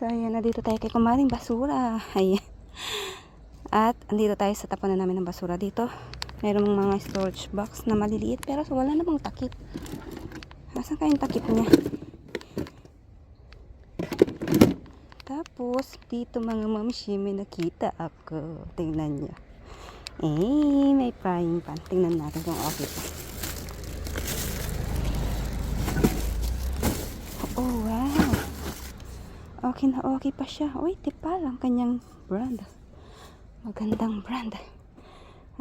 So ayan, nandito tayo kay kumaring basura. Ayan. At andito tayo sa tapunan namin ng basura dito. Mayroong mga storage box na maliliit pero wala namang takip. Nasaan kayong takip niya? Tapos dito mga mamshi, may nakita ako. Tingnan niyo. May frying pan. Tingnan natin kung okay pa. Oh wow, okay na okay pa siya. Uy, Tipal ang kanyang brand. Magandang brand.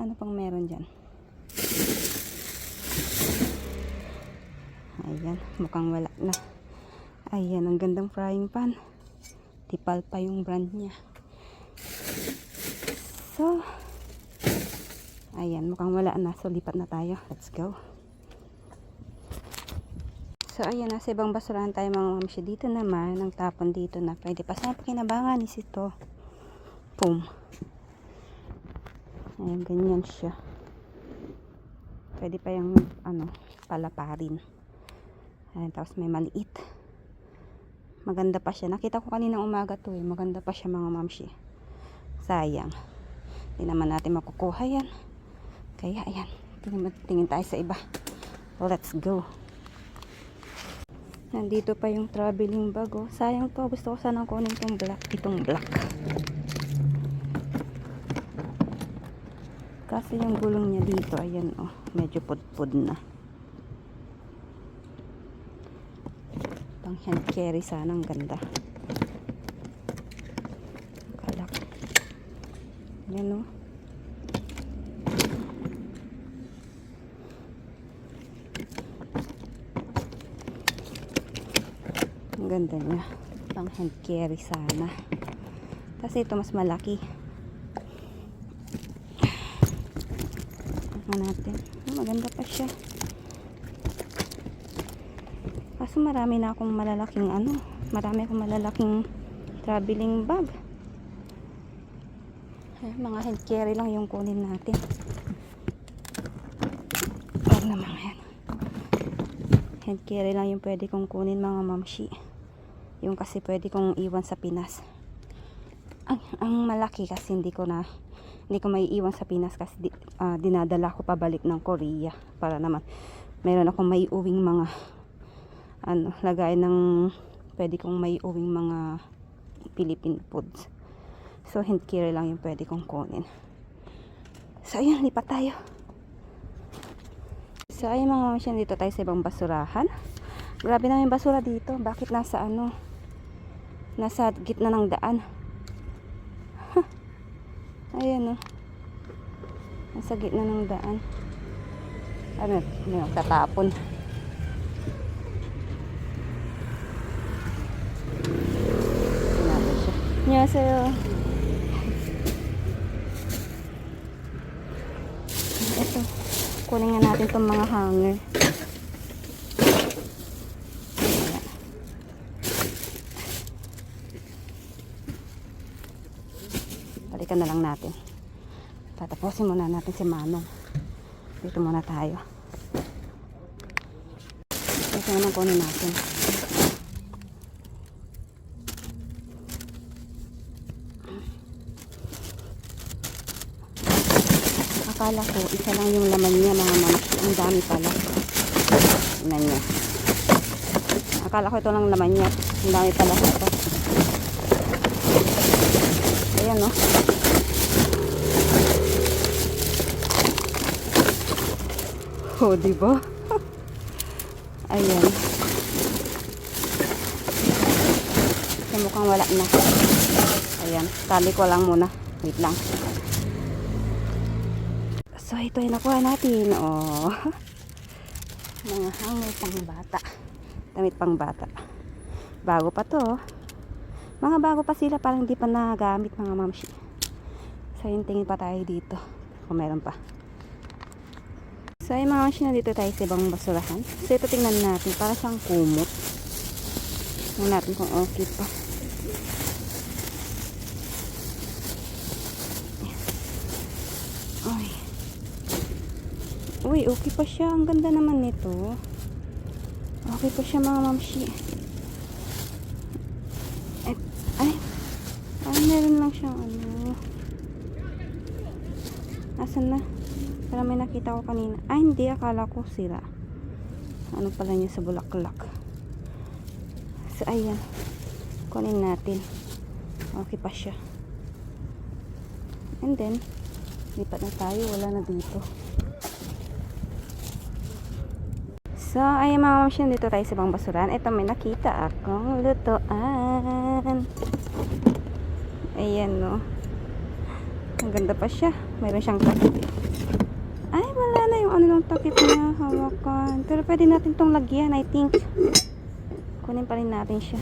Ano pang meron dyan? Ayan, mukhang wala na. Ayan, ang gandang frying pan. Tipal pa yung brand niya. So ayan, mukhang wala na. So lipat na tayo. Let's go. So ayan, nasa ibang basurahan tayo mga mamsi. Dito naman, ang tapon dito na pwede pa sa pakinabangan is ito. Boom. Ayan, ganyan siya. Pwede pa yung palaparin. Ayan, tapos may maliit. Maganda pa siya. Nakita ko kanina umaga to eh. Maganda pa siya mga mamsi. Sayang. Hindi naman natin makukuha yan. Kaya ayan, tingin tayo sa iba. Let's go. Nandito pa yung traveling bag oh. Sayang to, gusto ko sanang kunin itong black. Kasi yung gulong niya dito, ayan oh, medyo pudpud na. Pang hand carry sana, ang ganda. Kalak. Ayan oh. Ang ganda niya. Pang hand carry sana. Kasi ito mas malaki. Natin. Maganda pa siya. Kaso marami na akong malalaking malalaking traveling bag. Mga hand carry lang yung kunin natin. Wag naman yan. Hand carry lang yung pwede kong kunin mga mamshi. Yung kasi pwede kong iwan sa Pinas. Ang malaki kasi hindi ko may iwan sa Pinas kasi dinadala ko pabalik ng Korea para naman meron akong may uwing mga lagay ng pwede kong may uwing mga Philippine foods. So hand carry lang yung pwede kong kunin. So ayun, lipat tayo. So ayun mga mamsyan, dito tayo sa ibang basurahan. Grabe na yung basura dito. Bakit nasa gitna ng daan? Ayan o. Nasa gitna ng daan. Tatapon. Natin siya. Annyeonghaseyo. Ito. Kunin nga natin itong mga hanger. Balikan na lang natin. Tatapusin muna natin si Manong. Dito muna tayo. Ito naman kunin natin. Akala ko isa lang yung laman niya mga mamsi. Ang dami pala. Tingnan niya. Akala ko ito lang laman niya. Ang dami pala ito. Ayan no. Oh, diba? Ayan. So, mukhang wala na. Ayan. Tali ko lang muna. Wait lang. So, ito ay nakuha natin. Oh. Mga hanger pang bata. Damit pang bata. Bago pa to. Mga bago pa sila. Parang di pa nagamit mga mamshi. So, yung tingin pa tayo dito. Kung meron pa. So ay mga mamsi, dito tayo sa ibang basurahan. So ito tingnan natin, para siyang kumot. Tingnan natin kung okay pa. Uy, okay pa siya. Ang ganda naman nito. Okay pa siya mga mamsi. meron lang siyang ano. Asan na? Para may nakita ko kanina. Ay, hindi. Akala ko sira. Ano pala niya sa bulaklak. So, ayan. Kunin natin. Okay pa siya. And then, lipat na tayo. Wala na dito. So, ayan mga mamsyan. Dito tayo sa ibang basuran. Ito, may nakita akong lutoan. Ayan, no. Ang ganda pa siya. Mayroon siyang takip. Ay, wala na yung ano ng takip niya. Hawakan. Pero pwede natin tong lagyan, I think. Kunin pa rin natin siya.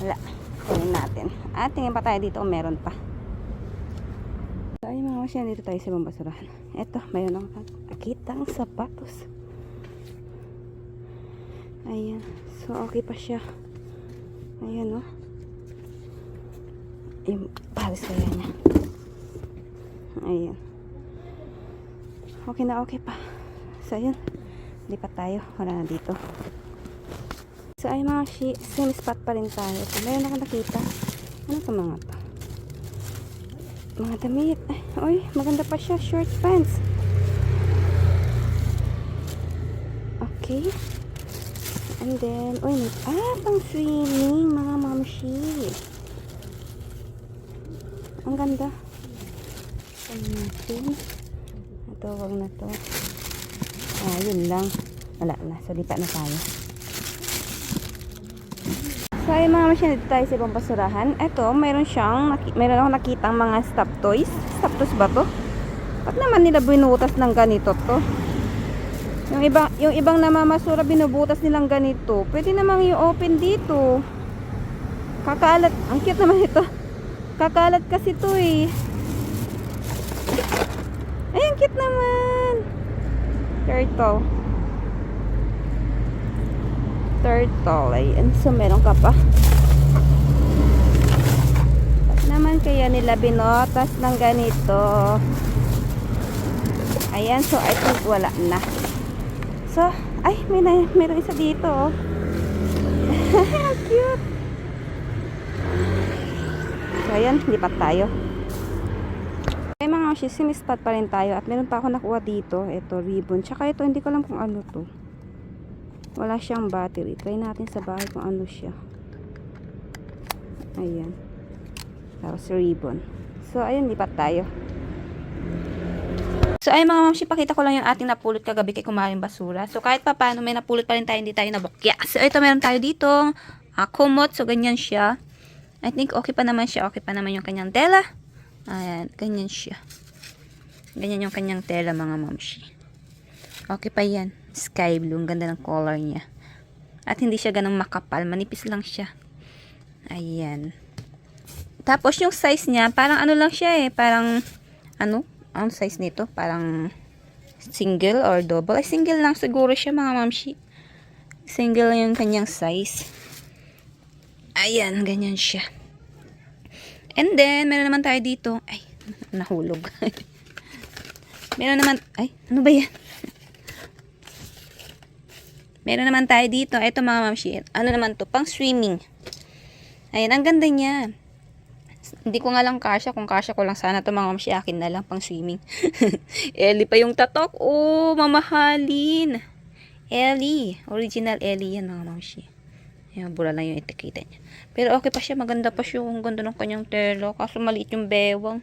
Wala. Kunin natin. At tingin pa tayo dito kung meron pa. So, ayun mga masyan. Dito tayo sa ibang basurahan. Eto, mayroon akong nakitang sapatos. Ayan. So, okay pa siya. Ayan, no. Yung palis kaya niya. Ayan. Okay na, okay pa. So, ayun. Lipat tayo. Wala na dito. So, ay mga same spot pa rin tayo. So, mayroon ako nakita. Ano ito mga to? Mga damit. Ay, oy, maganda pa siya. Short pants. Okay. And then, oy, pang swimming, mga mamshi. Ang ganda. Ito, wag na to. Yun lang. Wala na. So, lipat na tayo. So, ayun mga mamshi, dito tayo sa ibang basurahan. Ito, meron ako nakitang mga stop toys. Stop toys ba to? Ba't naman nila binutas ng ganito to? Yung ibang namamasura binubutas nilang ganito. Pwede namang i-open dito. Kakaalat. Ang cute naman ito. Kakalat kasi to eh. Ay, ang cute naman. Turtle. Ayan. So, meron ka pa. Ba't naman kaya nila binotas ng ganito? Ayan. So, I think wala na. So, ay, meron isa dito. Oh. Cute. So, ayan, lipat tayo. Okay mga simispot pa rin tayo. At meron pa ako nakuha dito. Ito, ribbon. Tsaka ito, hindi ko alam kung ano to. Wala siyang battery. Try natin sa bahay kung ano siya. Ayan. Tapos ribbon. So, ayun, lipat tayo. So, ay mga mamshi, pakita ko lang yung ating napulot kagabi kay Kumaring Basura. So, kahit pa paano, may napulot pa rin tayo, hindi tayo nabukya. So, ito meron tayo dito. Kumot. So, ganyan siya. I think okay pa naman siya. Okay pa naman yung kanyang tela. Ayan, ganyan siya. Ganyan yung kanyang tela, mga mamshi. Okay pa yan. Sky blue. Ang ganda ng color niya. At hindi siya ganang makapal. Manipis lang siya. Ayan. Tapos, yung size niya, parang ano lang siya eh. Parang, ano? Ang size nito, parang single or double. Ay, single lang siguro siya, mga mamshi. Single lang yung kanyang size. Ayan, ganyan siya. And then, meron naman tayo dito. Ay, nahulog. Meron naman, ay, ano ba yan? Meron naman tayo dito. Ito mga mamshi. Ano naman to? Pang swimming. Ayan, ang ganda niya. Hindi ko nga lang kasya. Kung kasya ko lang sana to mga mamshi, akin na lang pang swimming. Ellie pa yung tatok. Oh, mamahalin. Ellie. Original Ellie yan mga mamshi. Ayan, bura lang yung etiketa niya. Pero okay pa siya. Maganda pa siya. Ang ganda ng kanyang tela. Kaso maliit yung bewang.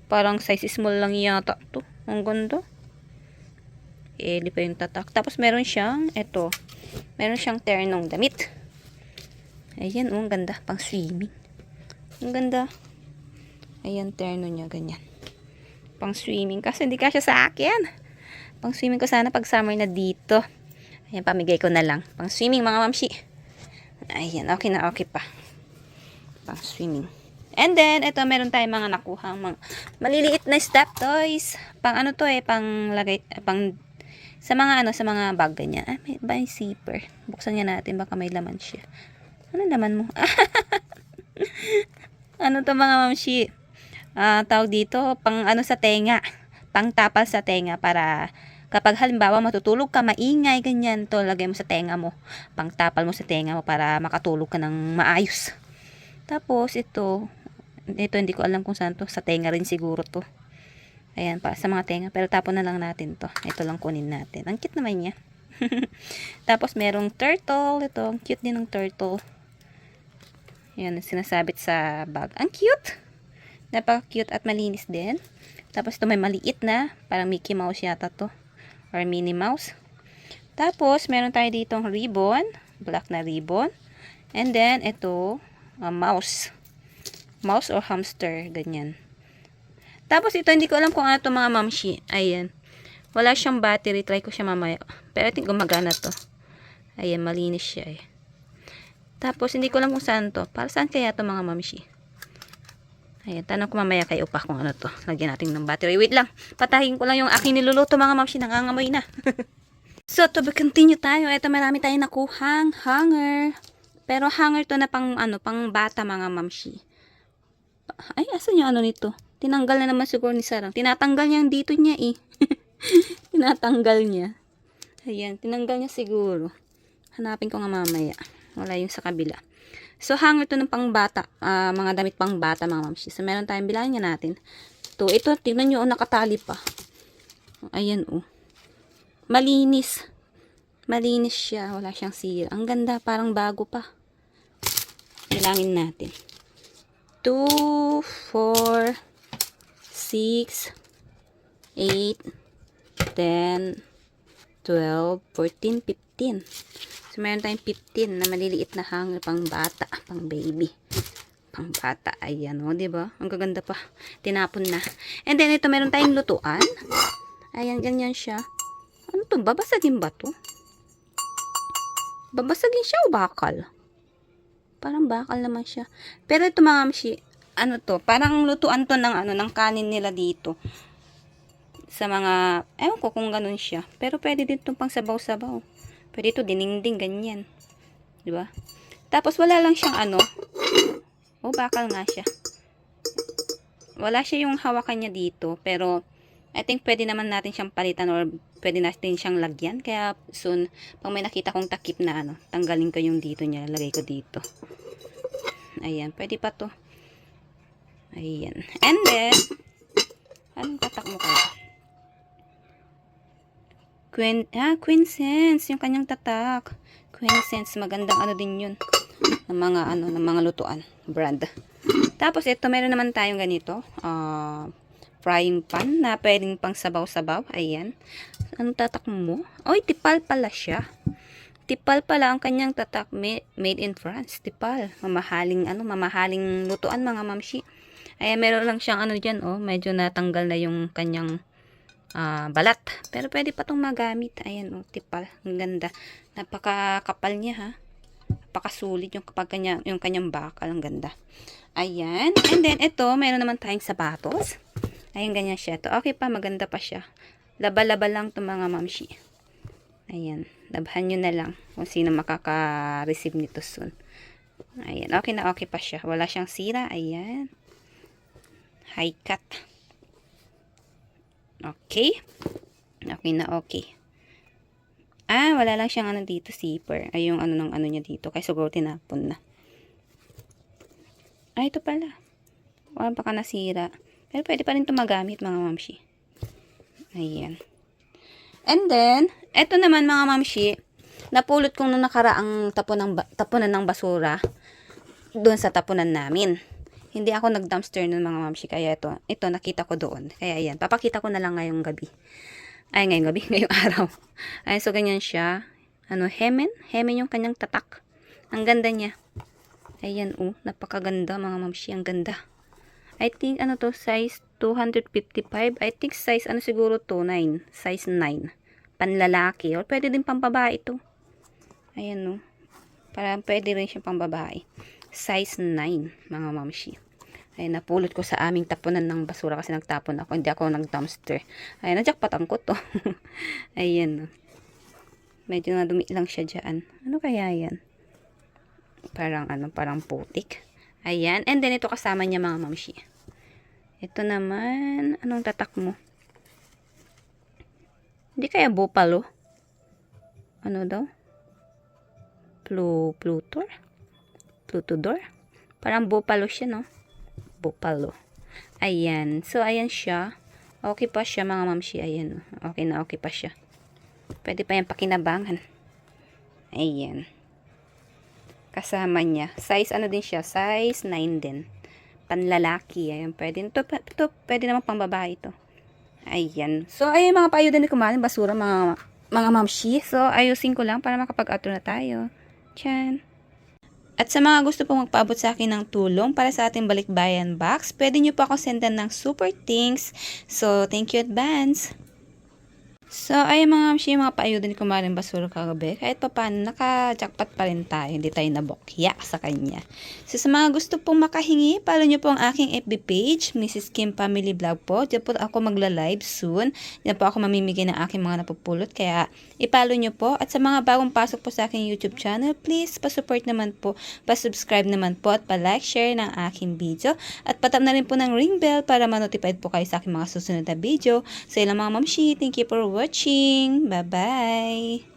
Parang size small lang yata to. Ang ganda. Ellie pa yung tatak. Tapos meron siyang, eto. Meron siyang ternong damit. Ayan, ang ganda. Pang swimming. Ang ganda. Ayan, terno niya, ganyan. Pang swimming. Kasi hindi kasya sa akin. Pang swimming ko sana pag summer na dito. Ayan, pamigay ko na lang. Pang swimming, mga mamshi. Ayan, okay na, okay pa. Pang swimming. And then, ito, meron tayong mga nakuhang mga maliliit na step toys. Pang ano to eh, pang lagay, pang, sa mga ano, sa mga bag ganyan. Ah, may zipper. Buksan nga natin, baka may laman siya. Ano laman mo? Ano to mga mamshi? Tawag dito, pang ano sa tenga. Pang tapal sa tenga para Kapag halimbawa matutulog ka, maingay, ganyan, to lagay mo sa tenga mo. Pangtapal mo sa tenga mo para makatulog ka ng maayos. Tapos ito hindi ko alam kung saan to. Sa tenga rin siguro to. Ayan, para sa mga tenga. Pero tapon na lang natin to. Ito lang kunin natin. Ang cute naman niya. Tapos merong turtle. Ito, ang cute din ng turtle. Ayan, sinasabit sa bag. Ang cute! Napaka-cute at malinis din. Tapos ito may maliit na. Parang Mickey Mouse yata to. Or Minnie Mouse. Tapos, meron tayo ditong ribbon. Black na ribbon. And then, ito, mouse. Mouse or hamster. Ganyan. Tapos, ito, hindi ko alam kung ano to mga mamshi. Ayan. Wala siyang battery. Try ko siya mamaya. Pero I think gumagana to. Ayan, malinis siya eh. Tapos, hindi ko alam kung saan to. Para saan kaya to mga mamshi? Ayan, tanong ko mamaya kay Upa kung ano to. Lagyan natin ng battery. Wait lang. Patahin ko lang yung aking niluluto mga mamshi. Nangangamoy na. So, to be continue tayo. Ito marami tayong nakuhang hanger. Pero hanger to na pang, pang bata mga mamshi. Ay, asan yung ano nito? Tinanggal na naman siguro ni Sarang. Tinatanggal niya yung dito niya eh. Tinatanggal niya. Ayan, tinanggal niya siguro. Hanapin ko nga mamaya. Wala yung sa kabila. So, hanger to ng pang bata. Mga damit pang bata, mga mamshi. So, meron tayong bilangin natin. Ito, tignan nyo, nakatali pa. Ayan, Malinis. Malinis siya. Wala siyang sira. Ang ganda, parang bago pa. Bilangin natin. 2, 4, 6, 8, 10, 12, 14, 15. So, meron tayong 15 na maliliit na hanger pang bata, pang baby. Pang bata. Ayan, diba? Ang gaganda pa. Tinapon na. And then, ito, meron tayong lutuan. Ayan, ganyan siya. Ano to? Babasagin ba to? Babasagin siya o bakal? Parang bakal naman siya. Pero ito mga mamshi, ano to? Parang lutuan to ng kanin nila dito. Sa mga, ewan ko kung ganun siya. Pero pwede din itong pang sabaw-sabaw. Pwede ito dininding, ganyan. Diba? Tapos wala lang siyang bakal nga siya. Wala siya yung hawakan niya dito. Pero, I think pwede naman natin siyang palitan or pwede natin siyang lagyan. Kaya soon, pag may nakita kong takip na tanggalin ko yung dito niya. Lagay ko dito. Ayan, pwede pa to. Ayan. And then, anong tatak mo kaya? Quinsense, yung kanyang tatak. Quinsense, magandang din yun. Ng mga lutuan. Brand. Tapos, ito, meron naman tayong ganito. Frying pan na pwedeng pang sabaw-sabaw. Ayan. Anong tatak mo? Oy, tipal pala siya. Tipal pala ang kanyang tatak. Made in France. Tipal. Mamahaling lutuan mga mamshi. Ayan, meron lang siyang dyan, medyo natanggal na yung kanyang balat. Pero pwede pa itong magamit. Ayan, tipal. Ang ganda. Napakakapal niya, ha. Napakasulit yung kanyang bakal. Ang ganda. Ayan. And then, ito, meron naman tayong sapatos. Ayan, ganyan siya. Ito, okay pa. Maganda pa siya. Laba-laba lang itong mga mamshi. Ayan. Labahan nyo na lang kung sino makaka-receive nito soon. Ayan. Okay na okay pa siya. Wala siyang sira. Ayan. High cut. Okay. Okay na okay. Wala lang siyang dito, zipper. Ay, yung niya dito. Kaya siguro tinapon na. Ito pala. Wala pa ka nasira. Pero pwede pa rin ito magamit, mga mamshi. Ayan. And then, eto naman mga mamshi, napulot kong nung nakaraang tapunan ng basura doon sa tapunan namin. Hindi ako nag-dumpster ng mga mamshi, kaya ito nakita ko doon. Kaya ayan, papakita ko na lang ngayong gabi. Ngayong araw. Ay, so ganyan siya. Hemen yung kanyang tatak. Ang ganda niya. Ayan, napakaganda mga mamshi, ang ganda. I think, size 255. I think size, siguro to, 9. Size 9. Panlalaki. O, pwede din pambabae ito. Ayan, Para pwede rin siyang pambabae. Size 9, mga mamshi. Ayan, napulot ko sa aming tapunan ng basura kasi nagtapon ako. Hindi ako nag-dumpster. Ayan, najakpatan ko to. Ayan, medyo nadumi lang siya dyan. Ano kaya yan? Parang putik. Ayan. And then, ito kasama niya mga mamshi. Ito naman, anong tatak mo? Hindi kaya Bupalo? Ano daw? Plutor? Plutodor? Parang Bupalo siya, no? Bupalo. Ayan. So, ayan siya. Okay pa siya, mga mamshi. Ayan. Okay na, okay pa siya. Pwede pa yan pakinabangan. Ayan. Kasama niya. Size, ano din siya? Size 9 din. Panlalaki. Ayan. Pwede. Ito, pwede naman pang babae ito. Ayan. So, ayun mga payo din ni kumain. Basura, mga mamshi. So, ayusin ko lang para makapag-outro na tayo. Tiyan. At sa mga gusto pong magpaabot sa akin ng tulong para sa ating balikbayan box, pwede nyo po ako sendan ng super things. So, thank you advance. So, ayun mga mamshi, mga paayudan ko maring basura kagabi. Kahit pa paano, naka-jackpot pa rin tayo. Hindi tayo nabokya sa kanya. So, sa mga gusto pong makahingi, follow nyo po ang aking FB page, Mrs. Kim Family Vlog po. Diyan po ako magla-live soon. Diyan po ako mamimigay ng aking mga napupulot. Kaya, ipollow nyo po. At sa mga bagong pasok po sa aking YouTube channel, please, pa-support naman po, pa-subscribe naman po, at pa-like, share ng aking video. At patap na rin po ng ring bell para ma-notified po kayo sa aking mga susunod na video. So, ilang mga mamshi, thank you for watching. Bye-bye!